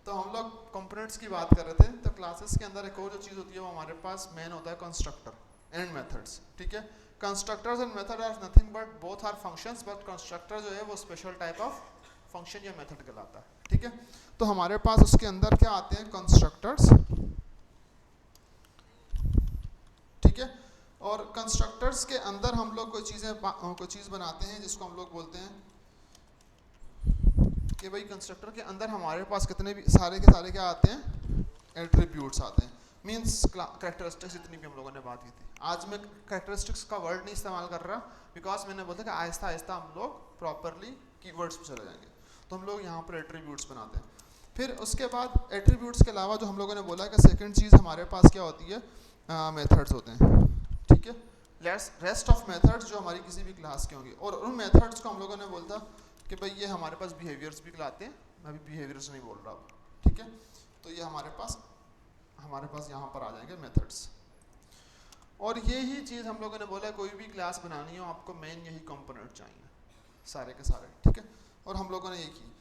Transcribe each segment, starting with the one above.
तो हम लोग कंपोनेंट्स की बात कर रहे थे। तो क्लासेस के अंदर एक और जो चीज़ होती है वो हमारे पास मेन होता है कंस्ट्रक्टर एंड मेथड्स। ठीक है, constructors and method are nothing but both are functions, but constructor जो है वो स्पेशल टाइप ऑफ फंक्शन या मेथड कहलाता है। ठीक है, तो हमारे पास उसके अंदर क्या आते हैं, कंस्ट्रक्टर्स। ठीक है, और कंस्ट्रक्टर्स के अंदर हम लोग कोई चीज़ बनाते हैं जिसको हम लोग बोलते हैं कि भाई कंस्ट्रक्टर के अंदर हमारे पास कितने भी सारे के सारे क्या आते हैं, एट्रीब्यूट्स आते हैं। मींस कैरेक्टरिस्टिक्स जितनी भी हम लोगों ने बात की थी। आज मैं कैरेक्टरिस्टिक्स का वर्ड नहीं इस्तेमाल कर रहा बिकॉज मैंने बोला कि आहिस्ता आहिस्ता हम लोग प्रॉपरली कीवर्ड्स पे चले जाएंगे। तो हम लोग यहाँ पर एट्रीब्यूट्स बनाते हैं। फिर उसके बाद एट्रीब्यूट्स के अलावा जो हम लोगों ने बोला कि सेकंड चीज़ हमारे पास क्या होती है, मेथड्स होते हैं। ठीक है, रेस्ट ऑफ मेथड्स जो हमारी किसी भी क्लास के होंगे, और उन मेथड्स को हम लोगों ने बोलता कि भाई ये हमारे पास बिहेवियर्स भी कहलाते हैं। मैं भी बिहेवियर्स नहीं बोल रहा हूँ। ठीक है, तो ये हमारे पास यहाँ पर आ जाएंगे मेथड्स। और ये ही चीज़ हम लोगों ने बोला कोई भी क्लास बनानी हो आपको मेन यही कंपोनेंट चाहिए सारे के सारे। ठीक है, और हम लोगों ने ये की।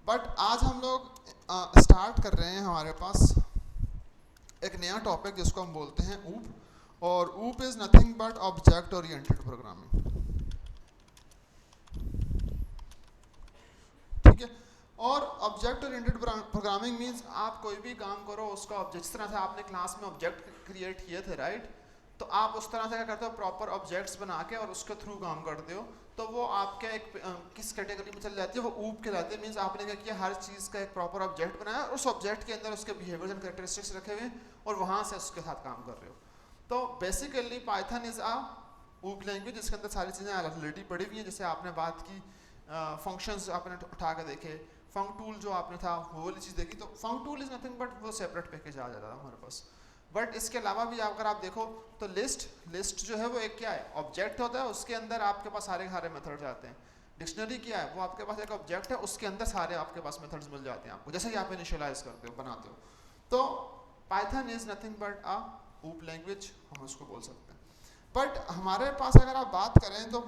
बट आज हम लोग स्टार्ट कर रहे हैं, हमारे पास एक नया टॉपिक जिसको हम बोलते हैं ऊप। और ऊप is nothing but object oriented programming. ठीक है, और ऑब्जेक्ट ओरिएंटेड प्रोग्रामिंग मींस आप कोई भी काम करो उसका ऑब्जेक्ट, जिस तरह से आपने क्लास में ऑब्जेक्ट क्रिएट किए थे, राइट, तो आप उस तरह से क्या करते हो, प्रॉपर ऑब्जेक्ट्स बना के और उसके थ्रू काम करते हो। तो वो आपके एक किस कैटेगरी में चल जाती है, वो ऊप कहलाती है। मींस आपने क्या किया, हर चीज़ का एक प्रॉपर ऑब्जेक्ट बनाया और उस ऑब्जेक्ट के अंदर उसके बिहेवियर्स एंड कैरेक्टरिस्टिक्स रखे हुए और वहाँ से उसके साथ काम कर रहे हो। तो बेसिकली पाइथन इज आ ऊप लैंग्वेज जिसके अंदर सारी चीज़ें ऑलरेडी पड़ी हुई हैं। जैसे आपने बात की फंक्शंस आपने उठा के देखे, फंक टूल जो आपने था वो वाली चीज़ देखी। तो फंक टूल इज नथिंग बट वो सेपरेट पैकेज आ जाता है हमारे पास। बट इसके अलावा भी अगर आप देखो तो लिस्ट जो है वो एक क्या है, ऑब्जेक्ट होता है, उसके अंदर आपके पास सारे सारे मेथड्स आते हैं। डिक्शनरी क्या है, वो आपके पास एक ऑब्जेक्ट है, उसके अंदर सारे आपके पास मेथड्स मिल जाते हैं आपको, जैसे ही आप इनिशियलाइज करते हो, बनाते हो। तो पाइथन इज नथिंग बट आ ऊप लैंग्वेज, हम उसको बोल सकते हैं। बट हमारे पास अगर आप बात करें तो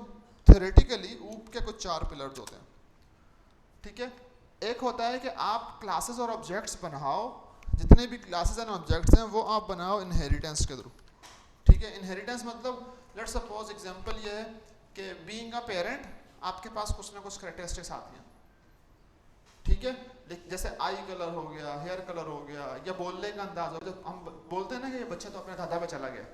थ्योरेटिकली ऊप के कुछ 4 पिलर्स होते हैं। ठीक है, एक होता है कि आप क्लासेस और ऑब्जेक्ट्स बनाओ, जितने भी क्लासेस एंड ऑब्जेक्ट्स हैं वो आप बनाओ इनहेरिटेंस के थ्रू। ठीक है, इनहेरिटेंस मतलब लेट्स सपोज एग्जांपल ये है कि बीइंग अ पेरेंट आपके पास कुछ ना कुछ कैरेक्टरिस्टिक्स आती हैं। ठीक है, जैसे आई कलर हो गया, हेयर कलर हो गया, या बोलने का अंदाज हो गया। हम बोलते हैं ना कि ये बच्चा तो अपने दादा पे चला गया,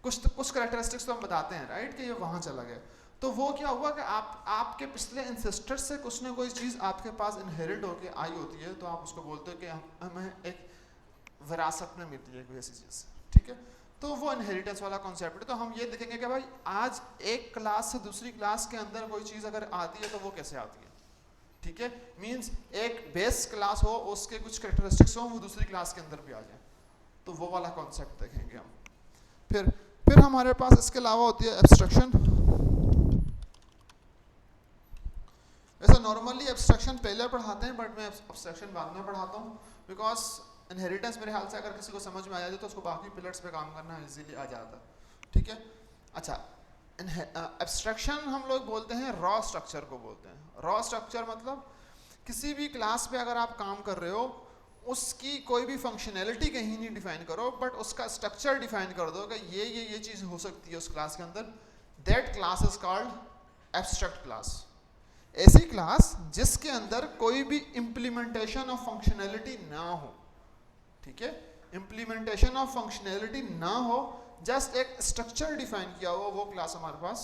कुछ कैरेक्टरिस्टिक्स तो हम बताते हैं, राइट, कि ये वहाँ चला गया। तो वो क्या हुआ कि आपके पिछले इंसेस्टर्स से कुछ ना कोई चीज़ आपके पास इनहेरिट होके आई होती है, तो आप उसको बोलते हो कि हमें एक विरासत में मिलती है कोई ऐसी चीज़। ठीक है, तो वो इनहेरिटेंस वाला कॉन्सेप्ट है। तो हम ये देखेंगे कि भाई आज एक क्लास से दूसरी क्लास के अंदर कोई चीज़ अगर आती है तो वो कैसे आती है। ठीक है, मीन्स एक बेस क्लास हो, उसके कुछ कैरेक्टरिस्टिक्स हो, वो दूसरी क्लास के अंदर भी आ जाए, तो वो वाला कॉन्सेप्ट देखेंगे हम। फिर हमारे पास इसके अलावा होती है एब्स्ट्रक्शन। वैसे नॉर्मली एब्स्ट्रक्शन पहले पढ़ाते हैं, बट मैं एब्स्ट्रक्शन बाद में पढ़ाता हूँ बिकॉज इनहेरिटेंस मेरे ख्याल से अगर किसी को समझ में आ जाए तो उसको बाकी पिलर्स पे काम करना इजीली आ जाता है। ठीक है, अच्छा, एब्स्ट्रक्शन हम लोग बोलते हैं रॉ स्ट्रक्चर को बोलते हैं। रॉ स्ट्रक्चर मतलब किसी भी क्लास पे अगर आप काम कर रहे हो, उसकी कोई भी फंक्शनैलिटी कहीं नहीं डिफाइन करो, बट उसका स्ट्रक्चर डिफाइन कर दो कि ये चीज़ हो सकती है उस क्लास के अंदर। That class is called abstract class. ऐसी क्लास जिसके अंदर कोई भी इम्प्लीमेंटेशन ऑफ फंक्शनैलिटी ना हो। ठीक है, इम्प्लीमेंटेशन ऑफ फंक्शनैलिटी ना हो, जस्ट एक स्ट्रक्चर डिफाइन किया हुआ, वो क्लास हमारे पास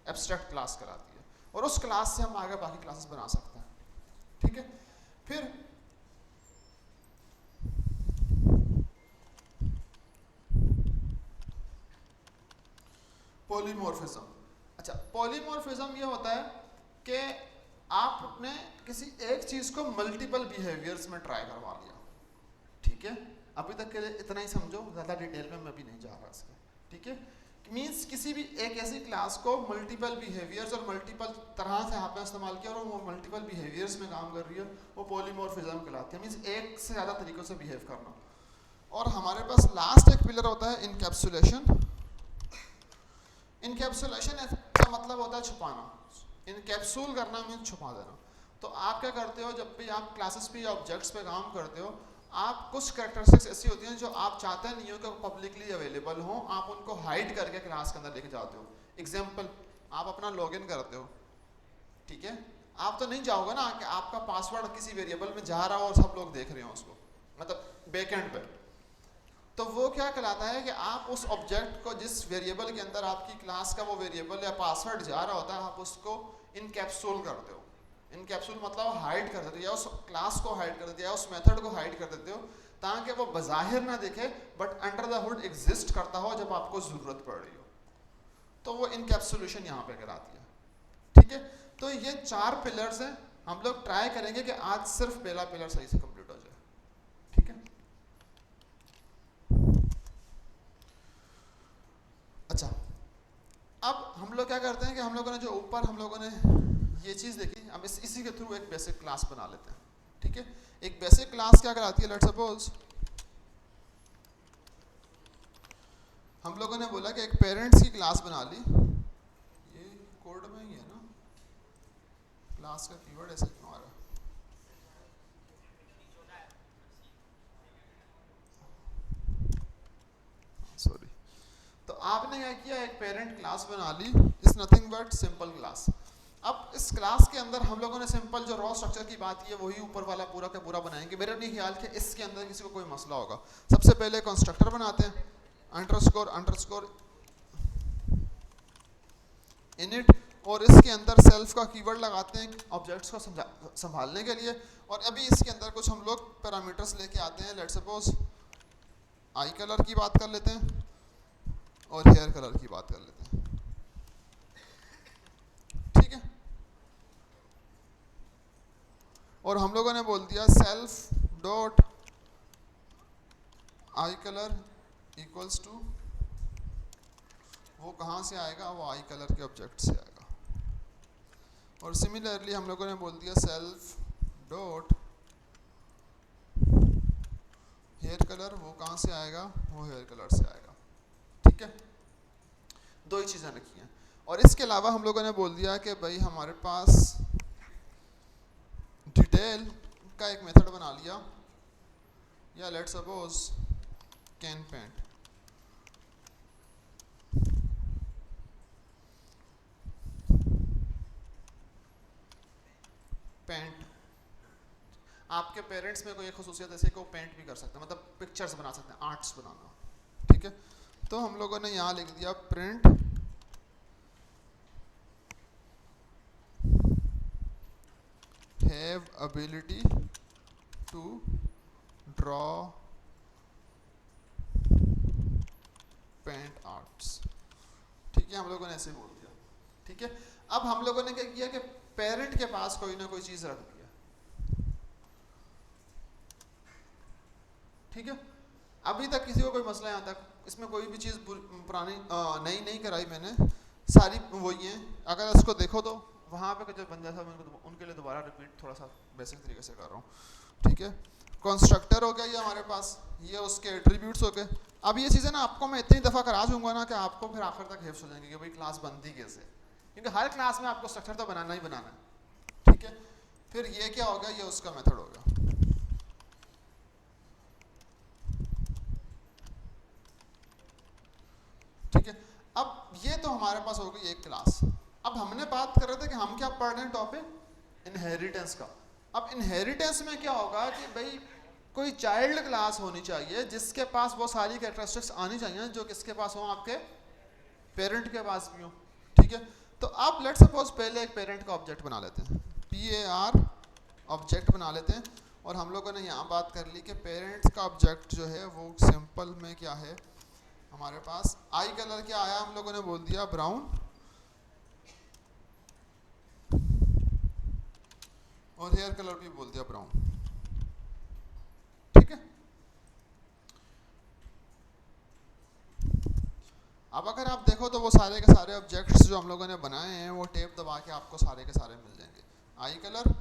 एब्स्ट्रैक्ट क्लास कराती है, और उस क्लास से हम आगे बाकी क्लासेस बना सकते हैं। ठीक है, फिर पॉलीमॉर्फिज्म। अच्छा, पॉलीमॉर्फिज्म ये होता है कि आपने किसी एक चीज़ को मल्टीपल बिहेवियर्स में ट्राई करवा लिया। ठीक है, अभी तक के लिए इतना ही समझो, ज़्यादा डिटेल में मैं भी नहीं जा रहा इसमें। ठीक है, मीन्स किसी भी एक ऐसी क्लास को मल्टीपल बिहेवियर्स और मल्टीपल तरह से आपने इस्तेमाल किया और वो मल्टीपल बिहेवियर्स में काम कर रही है, वो पॉलीमॉर्फिज्म कहलाती है। मीन्स एक से ज़्यादा तरीक़ों से बिहेव करना। और हमारे पास लास्ट एक पिलर होता है इनकैप्सुलेशन। इनकैप्सुलेशन का मतलब होता है छुपाना। इनकैप्सूल करना मीन्स छुपा देना। तो आप क्या करते हो, जब भी आप क्लासेस पे या ऑब्जेक्ट्स पे काम करते हो, आप कुछ कैरेक्टरिस्टिक्स ऐसी होती हैं जो आप चाहते नहीं हो कि पब्लिकली अवेलेबल हो, आप उनको हाइड करके क्लास के अंदर लेके जाते हो। एग्जाम्पल, आप अपना लॉगिन करते हो, ठीक है, आप तो नहीं चाहोगे ना कि आपका पासवर्ड किसी वेरिएबल में जा रहा हो और सब लोग देख रहे हो उसको, मतलब बैकएंड पे। तो वो क्या कहलाता है कि आप उस ऑब्जेक्ट को, जिस वेरिएबल के अंदर आपकी क्लास का वो वेरिएबल या पासवर्ड जा रहा होता है, आप उसको इनकैप्सूल करते हो। इनकैप्सूल मतलब हाइड कर देते हो, या उस क्लास को हाइड कर देते हो, या उस मेथड को हाइड कर देते हो, ताकि वो बज़ाहिर ना दिखे but under the hood exist करता हो जब आपको ज़रूरत पड़ रही हो। तो वो इनकैप्सुलेशन यहाँ पे कहलाती है, ठीक है। तो ये 4 पिलर्स हैं, हम लोग ट्राई करेंगे कि आज सिर्फ पहला पिलर सही से कंप्लीट हो जाए, ठीक है। अच्छा, अब हम लोग क्या करते हैं कि हम लोगों ने जो ऊपर हम लोगों ने ये चीज़ देखी, अब इसी के थ्रू एक बेसिक क्लास बना लेते हैं, ठीक है। एक बेसिक क्लास क्या कराती है, लेट्स सपोज हम लोगों ने बोला कि एक पेरेंट्स की क्लास बना ली, ये कोड में ही है ना, क्लास का कीवर्ड ऐसे क्यों आ रहा है, सॉरी। तो आपने क्या किया, एक पेरेंट क्लास बना ली, is nothing but simple class. अब इस क्लास के अंदर हम लोगों ने सिंपल जो रॉ स्ट्रक्चर की बात की है वही ऊपर वाला पूरा का पूरा बनाएंगे। मेरा नहीं ख्याल कि इसके अंदर किसी को कोई मसला होगा। सबसे पहले कंस्ट्रक्टर बनाते हैं, अंडरस्कोर अंडरस्कोर इनिट, और इसके अंदर सेल्फ का कीवर्ड लगाते हैं ऑब्जेक्ट्स को संभालने के लिए। और अभी इसके अंदर कुछ हम लोग पैरामीटर्स लेके आते हैं, लेट्स सपोज आई कलर की बात कर लेते हैं और हेयर कलर की बात कर लेते हैं, ठीक है। और हम लोगों ने बोल दिया self dot eye colour equals to, वो कहाँ से आएगा, वो आई कलर के ऑब्जेक्ट से आएगा। और सिमिलरली हम लोगों ने बोल दिया सेल्फ डॉट हेयर कलर, वो कहाँ से आएगा, वो हेयर कलर से आएगा, ठीक है। दो ही चीज़ें रखी हैं। और इसके अलावा हम लोगों ने बोल दिया कि भाई हमारे पास डिटेल का एक मेथड बना लिया, या let's suppose can paint, paint आपके पेरेंट्स में कोई एक खसूसियत ऐसी कि वो पेंट भी कर सकते हैं, मतलब पिक्चर्स बना सकते हैं, आर्ट्स बनाना, ठीक है। तो हम लोगों ने यहाँ लिख दिया print have ability to draw paint arts, ठीक है। हम लोगों ने ऐसे बोल दिया, ठीक है। अब हम लोगों ने क्या किया कि पेरेंट के पास कोई ना कोई चीज़ रख दिया, ठीक है। अभी तक किसी को कोई मसला यहाँ तक, इसमें कोई भी चीज़ पुरानी नई नहीं कराई मैंने, सारी वही है। अगर इसको देखो तो वहाँ पे जो बंदा था उनके लिए दोबारा रिपीट थोड़ा सा बेसिक तरीके से कर रहा हूँ, ठीक है। कंस्ट्रक्टर हो गया ये हमारे पास, ये उसके एट्रीब्यूट्स हो गए। अब ये चीज़ें ना आपको मैं इतनी दफ़ा करा दूंगा ना कि आपको फिर आखिर तक हिफ्स हो जाएंगे कि भाई क्लास बनती कैसे, क्योंकि हर क्लास में आपको स्ट्रक्चर तो बनाना ही बनाना है, ठीक है। फिर ये क्या होगा, ये उसका मेथड होगा, ठीक है। अब ये तो हमारे पास हो गई एक क्लास। अब हमने बात कर रहे थे कि हम क्या पढ़ रहे हैं टॉपिक इनहेरिटेंस का। अब इनहेरिटेंस में क्या होगा कि भाई कोई चाइल्ड क्लास होनी चाहिए जिसके पास वो सारी कैरेक्टरिस्टिक्स आनी चाहिए जो किसके पास हो, आपके पेरेंट के पास भी हो, ठीक है। तो अब लेट्स सपोज पहले एक पेरेंट का ऑब्जेक्ट बना लेते हैं, PAR ऑब्जेक्ट बना लेते हैं। और हम लोगों ने यहाँ बात कर ली कि पेरेंट्स का ऑब्जेक्ट जो है वो सिंपल में क्या है, हमारे पास आई कलर क्या आया, हम लोगों ने बोल दिया ब्राउन, और हेयर कलर भी बोल दिया ब्राउन, ठीक है। अब अगर आप देखो तो वो सारे के सारे ऑब्जेक्ट्स जो हम लोगों ने बनाए हैं वो टेप दबा के आपको सारे के सारे मिल जाएंगे। आई कलर,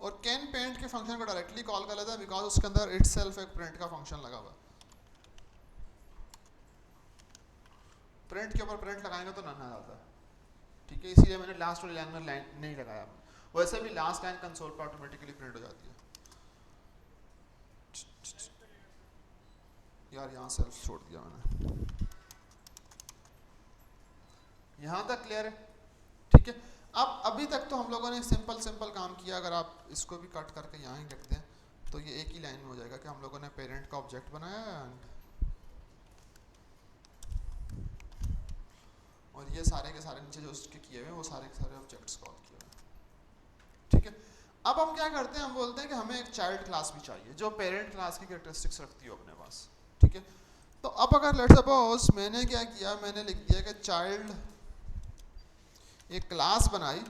और कैन पेंट के फंक्शन को डायरेक्टली कॉल कर लेता है बिकॉज उसके अंदर इट सेल्फ एक प्रिंट का फंक्शन लगा हुआ है। प्रिंट के ऊपर प्रिंट लगाएंगे तो नन आ जाता है, ठीक है, इसीलिए मैंने लास्ट वाली लाइन में लाइन नहीं लगाया। वैसे भी लास्ट लाइन कंसोल पर ऑटोमेटिकली प्रिंट हो जाती है। यार यहाँ सेल्फ छोड़ दिया मैंने, यहाँ तक क्लियर है, ठीक है। अब अभी तक तो हम लोगों ने सिंपल काम किया। अगर आप इसको भी कट करके यहाँ ही रख दें तो ये एक ही लाइन में हो जाएगा कि हम लोगों ने पेरेंट का ऑब्जेक्ट बनाया एंड और ये सारे के सारे नीचे जो उसके किए हुए हैं वो सारे के सारे ऑब्जेक्ट्स कॉल किए हुए हैं, ठीक है। अब हम क्या करते हैं, हम बोलते हैं कि हमें एक चाइल्ड क्लास भी चाहिए जो पेरेंट क्लास की कैरेक्टरिस्टिक्स रखती हो अपने पास, ठीक है। तो अब अगर लेट्स सपोज मैंने क्या किया, मैंने लिख दिया कि चाइल्ड एक क्लास बनाई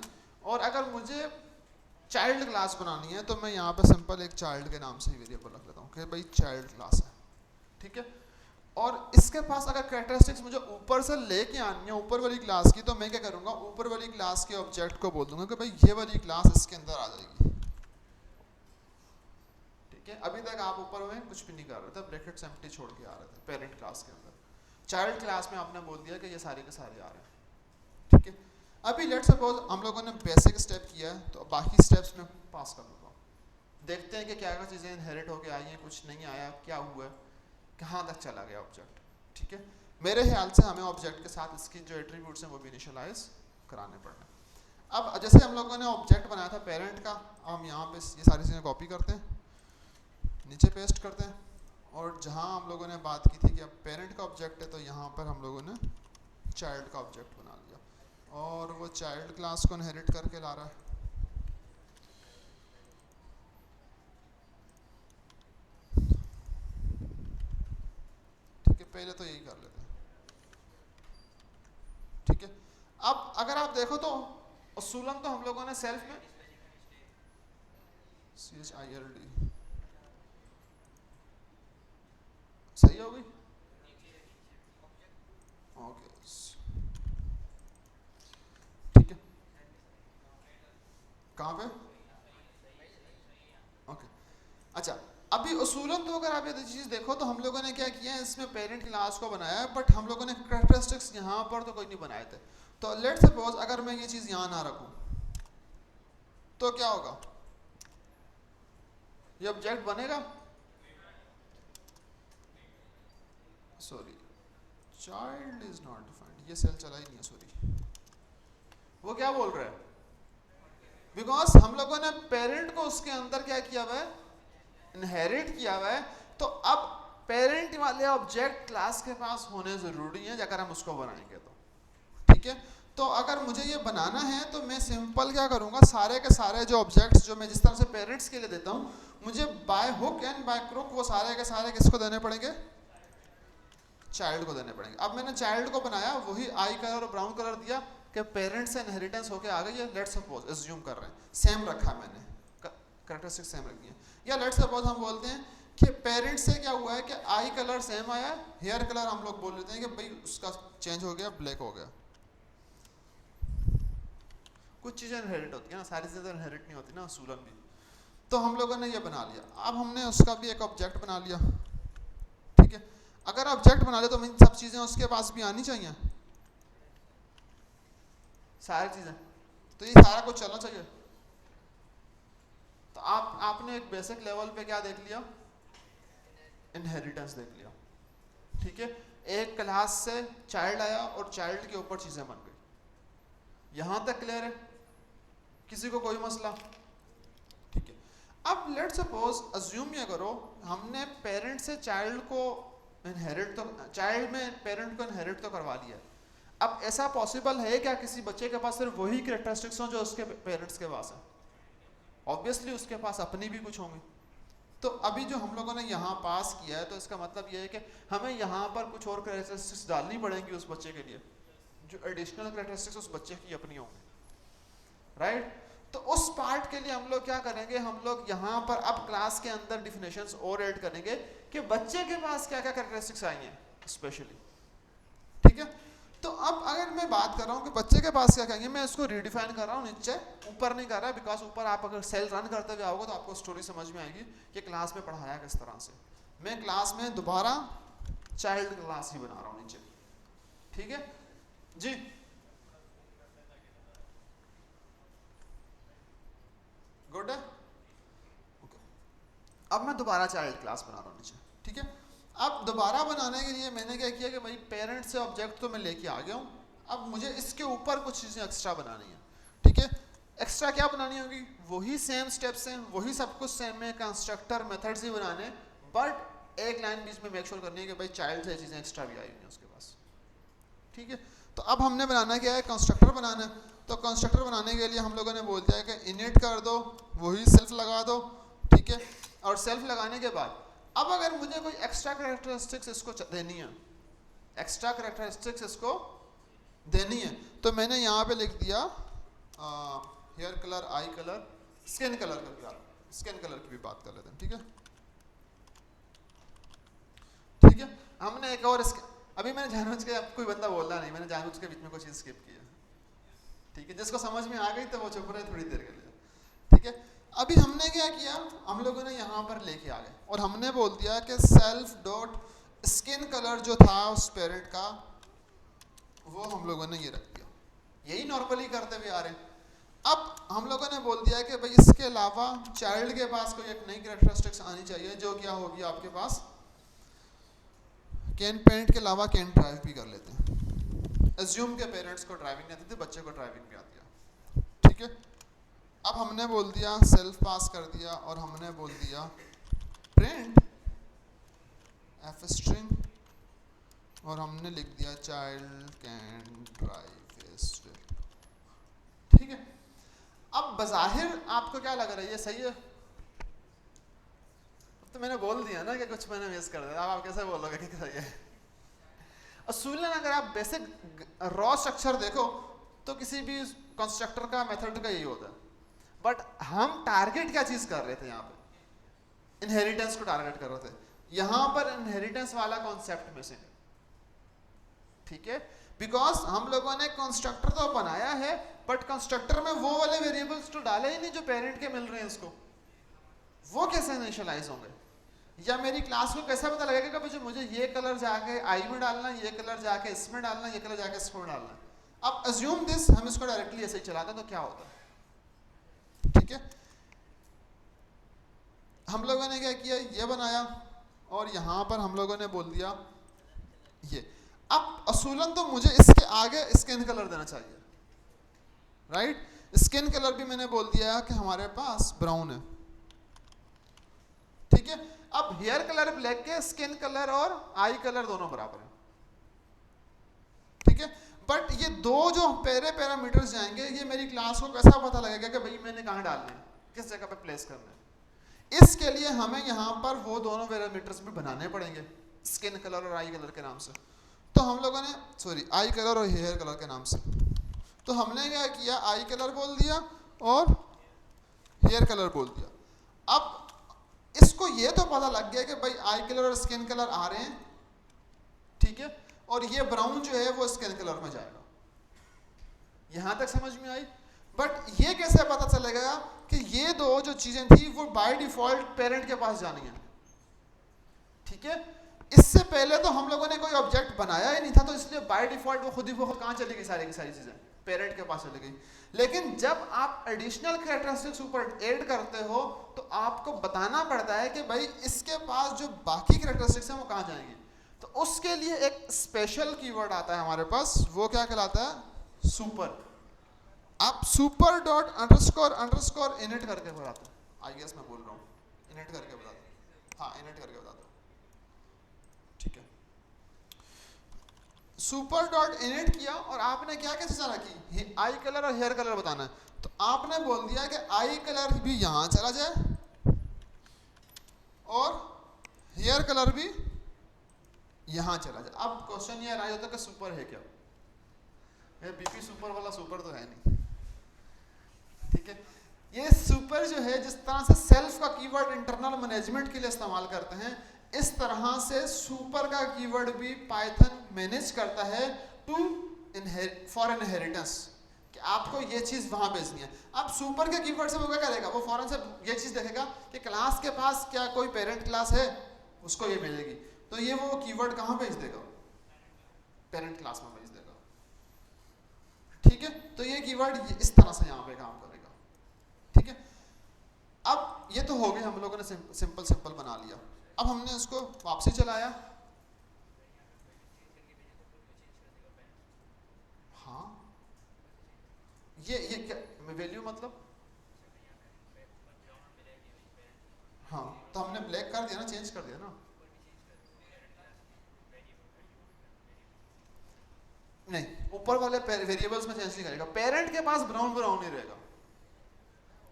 और अगर मुझे चाइल्ड क्लास बनानी है तो मैं यहाँ पे सिंपल एक चाइल्ड के नाम से ही वेरिएबल रख लेता हूँ कि भाई चाइल्ड क्लास है, ठीक है। और इसके पास अगर कैरेक्टरिस्टिक्स मुझे ऊपर से लेके आनी है ऊपर वाली क्लास की, तो मैं क्या करूँगा, ऊपर वाली क्लास के ऑब्जेक्ट को बोल दूंगा कि भाई ये वाली क्लास इसके अंदर आ जाएगी, ठीक है। अभी तक आप ऊपर में कुछ भी नहीं कर रहे थे, ब्रैकेट्स एम्प्टी छोड़ के आ रहे थे पेरेंट क्लास के अंदर। चाइल्ड क्लास में आपने बोल दिया कि ये सारे के सारे आ रहे हैं, ठीक है। अभी लेट्स सपोज हम लोगों ने बेसिक स्टेप किया है तो बाकी स्टेप्स में पास कर लूँगा, देखते हैं कि क्या क्या चीज़ें इनहेरिट होके आई हैं, कुछ नहीं आया, क्या हुआ है, कहाँ तक चला गया ऑब्जेक्ट, ठीक है। मेरे ख्याल से हमें ऑब्जेक्ट के साथ इसकी जो एट्रीब्यूट्स हैं वो भी इनिशियलाइज कराने पड़ने। अब जैसे हम लोगों ने ऑब्जेक्ट बनाया था पेरेंट का, अब हम यहाँ पे ये सारी चीज़ें कॉपी करते हैं, नीचे पेस्ट करते हैं, और जहाँ हम लोगों ने बात की थी कि अब पेरेंट का ऑब्जेक्ट है तो यहाँ पर हम लोगों ने चाइल्ड का ऑब्जेक्ट बना लिया और वो चाइल्ड क्लास को इनहेरिट करके ला रहा है। ठीक है, पहले तो यही कर लेते हैं, ठीक है। अब अगर आप देखो तो उसूलन तो हम लोगों ने सेल्फ में CHILD सही हो गई, ओके, ठीक है। कहाँ पे, ओके, अच्छा। अभी उसूलन तो अगर आप ये चीज़ देखो तो हम लोगों ने क्या किया है, इसमें पेरेंट क्लास को बनाया है बट हम लोगों ने कैरेक्टरिस्टिक्स यहाँ पर तो कोई नहीं बनाए थे। तो लेट्स सपोज अगर मैं ये चीज़ यहाँ ना रखूँ तो क्या होगा, ये ऑब्जेक्ट बनेगा, sorry child is not defined, ये सेल चला ही नहीं है, सॉरी, वो क्या बोल रहा है, बिकॉज हम लोगों ने पेरेंट को उसके अंदर क्या किया हुआ है, इनहेरिट किया हुआ है। तो अब पेरेंट वाले ऑब्जेक्ट क्लास के पास होने जरूरी है अगर हम उसको बनाएंगे तो, ठीक है। तो अगर मुझे ये बनाना है तो मैं सिंपल क्या करूँगा, सारे के सारे जो ऑब्जेक्ट्स जो मैं जिस तरह से पेरेंट्स के लिए देता हूँ, मुझे by hook and by crook वो सारे के सारे किसको देने पड़ेंगे, चाइल्ड को देने पड़ेंगे। अब मैंने चाइल्ड को बनाया, वही आई कलर और ब्राउन कलर दिया कि पेरेंट से इनहेरिटेंस होके आ गई है। लेट्स सपोज एज्यूम कर रहे हैं सेम रखा मैंने, कैरेक्टरिस्टिक सेम रखी है, या लेट्स सपोज हम बोलते हैं कि पेरेंट से क्या हुआ है कि आई कलर सेम आया, हेयर कलर हम लोग बोल लेते हैं कि भाई उसका चेंज हो गया, ब्लैक हो गया। कुछ चीज़ें इनहेरिट होती है ना, सारी चीज़ें इनहेरिट नहीं होती ना उसूलन भी। तो हम लोगों ने ये बना लिया, अब हमने उसका भी एक ऑब्जेक्ट बना लिया, ठीक है। अगर ऑब्जेक्ट बना लिया तो इन सब चीज़ें उसके पास भी आनी चाहिए, सारी चीज़ें, तो ये सारा कुछ चलना चाहिए। तो आपने एक बेसिक लेवल पे क्या देख लिया, इनहेरिटेंस देख लिया, ठीक है। एक क्लास से चाइल्ड आया और चाइल्ड के ऊपर चीज़ें बन गई, यहाँ तक क्लियर है, किसी को कोई मसला, ठीक है। अब लेट्स सपोज अज्यूम ये करो हमने पेरेंट से चाइल्ड को इनहेरिट तो, चाइल्ड में पेरेंट को इनहेरिट तो करवा लिया। अब ऐसा पॉसिबल है क्या किसी बच्चे के पास सिर्फ वही कैरेक्टरिस्टिक्स हो जो उसके पेरेंट्स के पास है? ऑब्वियसली उसके पास अपनी भी कुछ होंगी। तो अभी जो हम लोगों ने यहाँ पास किया है तो इसका मतलब ये है कि हमें यहाँ पर कुछ और कैरेक्टरिस्टिक्स डालनी पड़ेंगी उस बच्चे के लिए, जो एडिशनल कैरेक्टरिस्टिक्स उस बच्चे की अपनी होंगी, राइट। तो उस पार्ट के लिए हम लोग क्या करेंगे, हम लोग यहाँ पर अब क्लास के अंदर डिफिनेशंस और ऐड करेंगे कि बच्चे के पास क्या क्या कैरेक्टरिस्टिक्स आई हैं स्पेशली, ठीक है। तो अब अगर मैं बात कर रहा हूँ कि बच्चे के पास क्या कहेंगे, मैं इसको रीडिफाइन कर रहा हूँ नीचे, ऊपर नहीं कर रहा, बिकॉज ऊपर आप अगर सेल रन करते हुए आओगे तो आपको स्टोरी समझ में आएगी कि क्लास में पढ़ाया किस तरह से। मैं क्लास में दोबारा चाइल्ड क्लास ही बना रहा हूँ नीचे, ठीक है जी। गुड है, ओके। अब मैं दोबारा चाइल्ड क्लास बना रहा हूँ नीचे, ठीक है। अब दोबारा बनाने के लिए मैंने क्या किया कि भाई पेरेंट से ऑब्जेक्ट तो मैं लेके आ गया हूँ, अब मुझे इसके ऊपर कुछ चीज़ें एक्स्ट्रा बनानी है, ठीक है। एक्स्ट्रा क्या बनानी होगी, वही सेम स्टेप्स हैं, वही सब कुछ सेम है, कंस्ट्रक्टर मेथड्स ही बनाने, बट एक लाइन बीच में मेक श्योर करनी है कि भाई चाइल्ड से चीज़ें एक्स्ट्रा भी आई हुई हैं उसके पास, ठीक है। तो अब हमने बनाना क्या है, कंस्ट्रक्टर बनाना है। तो कंस्ट्रक्टर बनाने के लिए हम लोगों ने बोल दिया है कि इनिट कर दो, वही सेल्फ लगा दो, ठीक है। और सेल्फ लगाने के बाद अब अगर मुझे कोई एक्स्ट्रा कैरेक्टरिस्टिक्स इसको देनी है, एक्स्ट्रा कैरेक्टरिस्टिक्स इसको देनी है, तो मैंने यहाँ पे लिख दिया hair colour, eye colour, skin colour का भी, स्किन कलर की भी बात कर लेते हैं, ठीक है। ठीक है, हमने एक और अभी मैंने जानबूझ के, कोई बंदा बोल रहा नहीं, मैंने जानबूझ के बीच में कोई चीज़ स्किप की है, ठीक है। जिसको समझ में आ गई तो वो चुप रहे थोड़ी देर के लिए, ठीक है। अभी हमने क्या किया, हम लोगों ने यहाँ पर लेके आ गए और हमने बोल दिया कि सेल्फ डॉट स्किन कलर जो था उस पेरेंट का, वो हम लोगों ने ये रख दिया, यही नॉर्मली करते हुए आ रहे हैं। अब हम लोगों ने बोल दिया कि भाई इसके अलावा चाइल्ड के पास कोई एक नई कैरेक्टरिस्टिक्स आनी चाहिए, जो क्या होगी आपके पास, कैन पेरेंट के अलावा कैन ड्राइव भी कर लेते हैं। एज्यूम के पेरेंट्स को ड्राइविंग नहीं आती थी, बच्चे को ड्राइविंग भी आती है, ठीक है। अब हमने बोल दिया सेल्फ पास कर दिया और हमने बोल दिया प्रिंट एफ स्ट्रिंग और हमने लिख दिया child can drive is will, ठीक है। अब बज़ाहिर आपको क्या लग रहा है, ये सही है? तो मैंने बोल दिया ना कि कुछ मैंने मिस कर दिया, अब आप कैसे बोलोगे कि सही है? असूलन अगर आप बेसिक रॉ स्ट्रक्चर देखो तो किसी भी कंस्ट्रक्टर का मेथड का यही होता है, बट हम टारगेट क्या चीज कर रहे थे, यहाँ पे इनहेरिटेंस को टारगेट कर रहे थे, यहाँ पर इनहेरिटेंस वाला कॉन्सेप्ट मिसिंग है, ठीक है। बिकॉज हम लोगों ने कंस्ट्रक्टर तो बनाया है, बट कंस्ट्रक्टर में वो वाले वेरिएबल्स तो डाले ही नहीं जो पेरेंट के मिल रहे हैं इसको, वो कैसे इनिशियलाइज होंगे, या मेरी क्लास को कैसे पता लगेगा कि मुझे ये कलर जाके आई में डालना, ये कलर जाके इसमें डालना, ये कलर जाके इसमें डालना। अब अज्यूम दिस, हम इसको डायरेक्टली ऐसे ही चलाते हैं तो क्या होता है, ठीक है। हम लोगों ने क्या किया, ये बनाया और यहां पर हम लोगों ने बोल दिया ये। अब असूलन तो मुझे इसके आगे स्किन कलर देना चाहिए, राइट। स्किन कलर भी मैंने बोल दिया कि हमारे पास ब्राउन है, ठीक है। अब हेयर कलर ब्लैक के, स्किन कलर और आई कलर दोनों बराबर है, ठीक है। बट ये दो जो पैरामीटर्स जाएंगे, ये मेरी क्लास को कैसा पता लगेगा कि भाई मैंने कहाँ डालने हैं, किस जगह पे प्लेस करना है। इसके लिए हमें यहाँ पर वो दोनों पैरामीटर्स भी बनाने पड़ेंगे, स्किन कलर और आई कलर के नाम से। तो हम लोगों ने आई कलर और हेयर कलर के नाम से, तो हमने क्या किया, आई कलर बोल दिया और हेयर कलर बोल दिया। अब इसको ये तो पता लग गया कि भाई आई कलर और स्किन कलर आ रहे हैं, ठीक है, और ये ब्राउन जो है वो स्किन कलर में जाएगा, यहां तक समझ में आई। बट ये कैसे पता चलेगा कि ये दो जो चीजें थी वो बाय डिफॉल्ट पेरेंट के पास जानी है, ठीक है। इससे पहले तो हम लोगों ने कोई ऑब्जेक्ट बनाया ही नहीं था, तो इसलिए बाय डिफॉल्ट वो खुद ही वो कहां चली गई, सारी की सारी चीजें पेरेंट के पास चली गई। लेकिन जब आप एडिशनल कैरेक्टरिस्टिक्स ऊपर ऐड करते हो तो आपको बताना पड़ता है कि भाई इसके पास जो बाकी कैरेक्टरिस्टिक्स हैं वो कहाँ जाएंगी। तो उसके लिए एक स्पेशल कीवर्ड आता है हमारे पास, वो क्या कहलाता है, सुपर। आप super dot underscore underscore init करके बताते हो, आई गेस मैं बोल रहा हूँ, इनिट करके बता दो, हाँ इनिट करके बता दो, ठीक है। सुपर डॉट इनिट किया और आपने क्या क्या चीज़ें रखी, आई कलर और हेयर कलर बताना है, तो आपने बोल दिया कि आई कलर भी यहां चला जाए और हेयर कलर भी यहां चला जाए। अब क्वेश्चन ये राइज होता है कि सुपर है क्या, बीपी सुपर वाला सुपर तो है नहीं, ठीक है। ये सुपर जो है, जिस तरह से सेल्फ का कीवर्ड इंटरनल मैनेजमेंट के लिए इस्तेमाल करते हैं, इस तरह से सुपर का कीवर्ड भी पाइथन मैनेज करता है टू फॉर इनहेरिटेंस, कि आपको ये चीज़ वहाँ भेजनी है। अब सुपर के कीवर्ड से वो क्या करेगा, वो फौरन से ये चीज़ देखेगा कि क्लास के पास क्या कोई पेरेंट क्लास है, उसको ये भेजेगी, तो ये वो कीवर्ड कहाँ भेज देगा, पेरेंट क्लास में भेज देगा। ठीक है, तो ये कीवर्ड इस तरह से यहाँ पे काम करेगा। ठीक है, अब ये तो हो गया, हम लोगों ने सिंपल सिंपल बना लिया। अब हमने इसको वापसी चलाया, हाँ ये क्या वैल्यू मतलब, हाँ तो हमने ब्लैक कर दिया ना, चेंज कर दिया ना। नहीं, ऊपर वाले वेरिएबल्स में चेंज नहीं करेगा, पेरेंट के पास ब्राउन ब्राउन ही रहेगा,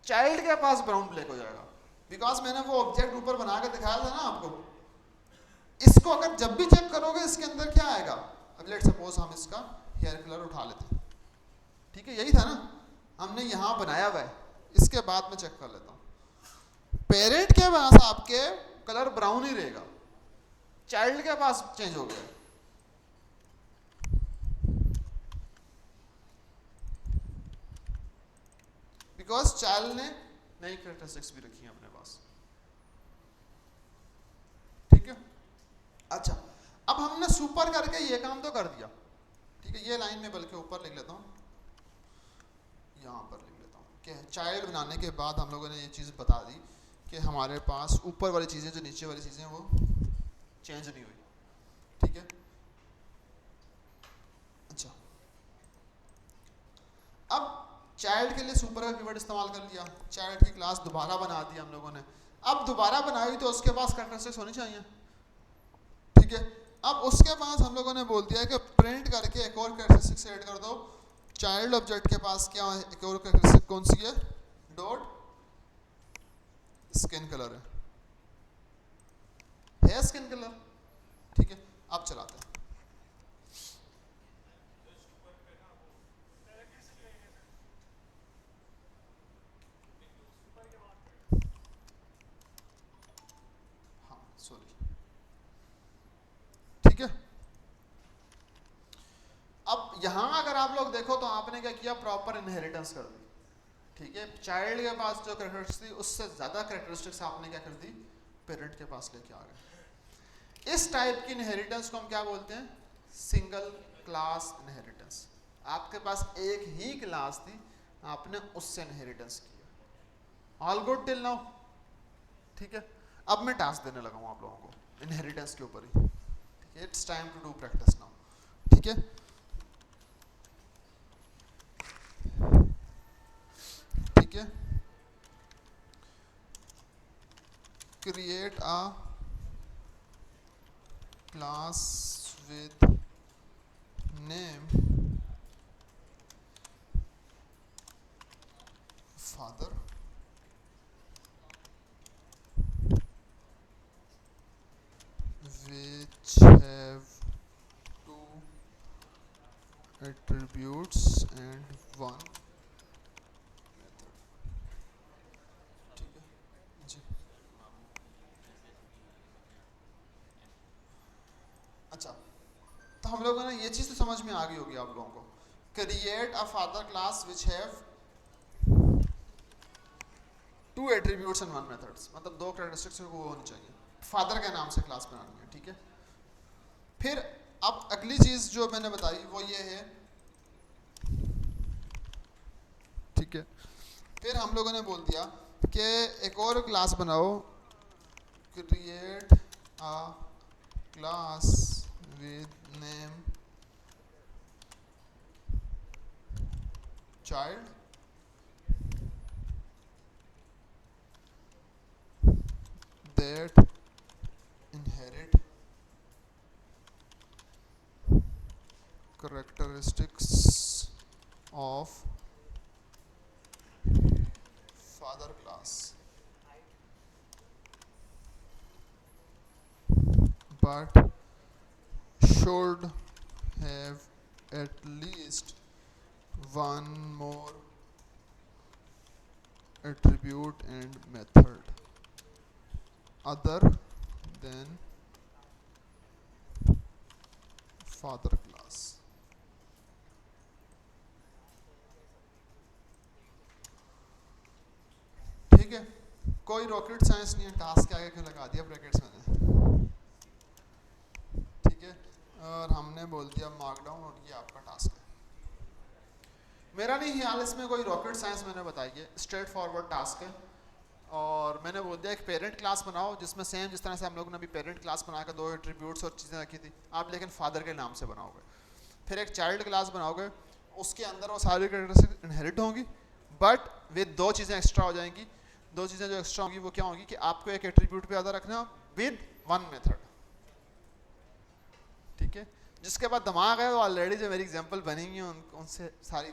चाइल्ड के पास ब्राउन ब्लैक हो जाएगा, बिकॉज मैंने वो ऑब्जेक्ट ऊपर बना के दिखाया था ना आपको। इसको अगर जब भी चेक करोगे इसके अंदर क्या आएगा, अब लेट सपोज हम इसका हेयर कलर उठा लेते हैं, ठीक है यही था ना, हमने यहाँ बनाया हुआ है, इसके बाद में चेक कर लेता हूँ। पेरेंट के पास आपके कलर ब्राउन ही रहेगा, चाइल्ड के पास चेंज हो गया, बिकॉज चाइल्ड ने नई कैरेक्टरिस्टिक्स भी रखी है अपने पास। ठीक है, अच्छा अब हमने सुपर करके ये काम तो कर दिया। ठीक है, ये लाइन में बल्कि ऊपर लिख लेता हूँ, यहाँ पर लिख लेता हूँ कि चाइल्ड बनाने के बाद हम लोगों ने ये चीज़ बता दी कि हमारे पास ऊपर वाली चीज़ें जो नीचे वाली चीज़ें वो चेंज नहीं हुई। ठीक है, अच्छा अब चाइल्ड के लिए सुपर का कीवर्ड इस्तेमाल कर लिया, चाइल्ड की क्लास दोबारा बना दी हम लोगों ने। अब दोबारा बनाई तो उसके पास कैरेक्टरिस्टिक्स होनी चाहिए। ठीक है, अब उसके पास हम लोगों ने बोल दिया कि प्रिंट करके एक और कैरेक्टरिस्टिक्स ऐड कर दो। चाइल्ड ऑब्जेक्ट के पास क्या है, एक और कैरेक्टरिस्टिक कौन सी है, डॉट स्किन कलर है स्किन कलर। ठीक है, अब चलाते हैं। हाँ सॉरी, ठीक है, अब यहां अगर आप लोग देखो तो आपने क्या किया, प्रॉपर इनहेरिटेंस कर दी। ठीक है, चाइल्ड के पास जो कैरेक्टरिस्टिक्स थी उससे ज्यादा कैरेक्टरिस्टिक्स आपने क्या कर दी, पेरेंट के पास लेके आ गए। इस टाइप की इनहेरिटेंस को हम क्या बोलते हैं, सिंगल क्लास इनहेरिटेंस। आपके पास एक ही क्लास थी, आपने उससे इनहेरिटेंस किया। All good till now. ठीक है, अब मैं टास्क देने लगा हूं आप लोगों को इनहेरिटेंस के ऊपर ही। It's time to do practice now. ठीक है, ठीक है, create a class with name father which have two attributes and one method। ठीक है जी, अच्छा तो हम लोगों ने ये चीज़ तो समझ में आ गई होगी आप लोगों को, create a father class which have two attributes and one methods, मतलब दो कैरेक्टरिस्टिक्स वो होनी चाहिए, फादर के नाम से क्लास बनानी है। ठीक है, फिर अब अगली चीज़ जो मैंने बताई वो ये है, ठीक है, फिर हम लोगों ने बोल दिया कि एक और क्लास बनाओ, create a class with name child that inherit characteristics of father class but should have at least one more attribute and method other than father class। ठीक है, कोई रॉकेट साइंस नहीं है, टास्क के आगे क्यों लगा दिया ब्रैकेट्स मैंने, ठीक है, और हमने बोल दिया मार्कडाउन और ये आपका टास्क है। मेरा नहीं ख्याल इसमें कोई रॉकेट साइंस मैंने बताई है, स्ट्रेट फॉरवर्ड टास्क है। और मैंने बोल दिया एक पेरेंट क्लास बनाओ जिसमें सेम जिस तरह से हम लोगों ने अभी पेरेंट क्लास बनाकर 2 एट्रीब्यूट्स और चीज़ें रखी थी, आप लेकिन फादर के नाम से बनाओगे। फिर एक चाइल्ड क्लास बनाओगे, उसके अंदर वो सारी कैरेक्टरिस्टिक्स इनहेरिट होंगी, बट विद 2 चीज़ें एक्स्ट्रा हो जाएंगी। 2 चीज़ें जो एक्स्ट्रा होंगी वो क्या होंगी कि आपको एक एट्रीब्यूट पे ज़्यादा रखना विद 1 मेथड, ठीक है। जिसके बाद दिमाग है वो ऑलरेडी जो मेरी एग्जांपल बनी हुई है उनसे सारी